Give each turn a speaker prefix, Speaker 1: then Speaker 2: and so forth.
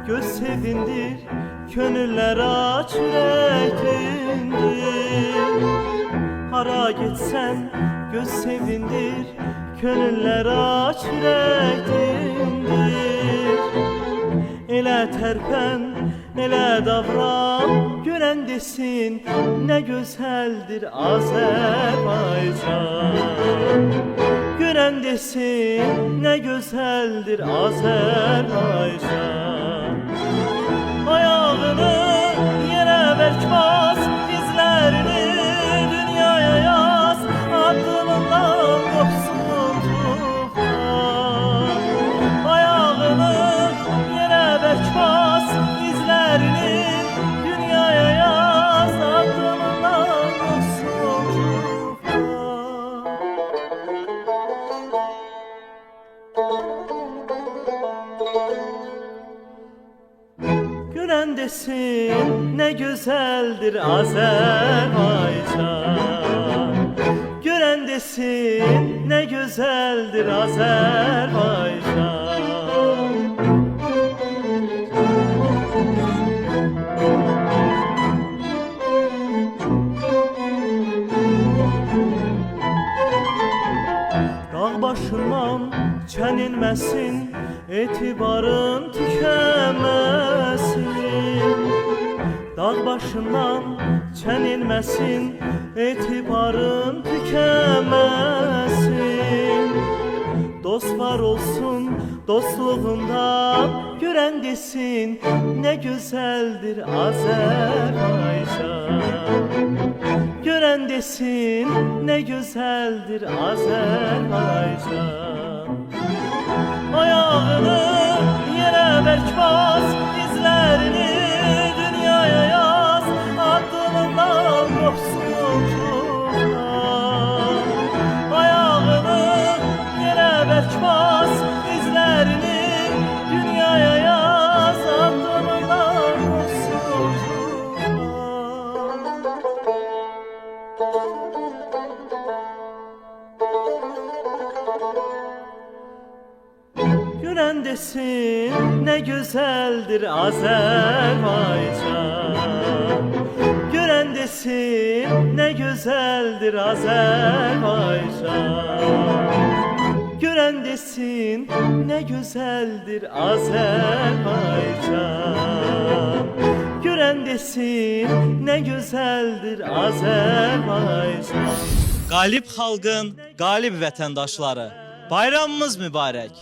Speaker 1: göz sevindir, könüller aç yürektindir. Hara gitsen göz sevindir, könüller aç yürektindir. Elə tərpən, elə davran, görən desin, nə gözəldir Azərbaycan. Görən desin, nə gözəldir Azərbaycan. Ayağını yerə bərk bas, dizlərini dünyaya yaz, addımından qopsun tufan. Ayağını yerə bərk bas, dizlərini dünyaya yaz, addımından qopsun tufan. Görən desin, nə gözəldir Azərbaycan. Görən desin, nə gözəldir Azərbaycan. Dağ başından çənilməsin, etibarın tükənməsin. Dağ başından çənilməsin, etibarın tükənməsin. Dost var olsun dostluğunda, görən desin, nə gözəldir Azərbaycan. Görən desin, nə gözəldir Azərbaycan. Ayağını yerə bərk bas, dizlərini dünyaya yaz, addımından qopsun tufan. Ayağını yerə bərk bas, dizlərini dünyaya yaz, addımından qopsun tufan. Görən desin, nə gözəldir Azərbaycan. Görən desin, nə gözəldir Azərbaycan. Görən desin, nə gözəldir Azərbaycan. Görən desin, nə gözəldir Azərbaycan.
Speaker 2: Qalib xalqın qalib vətəndaşları, bayramımız mübarək.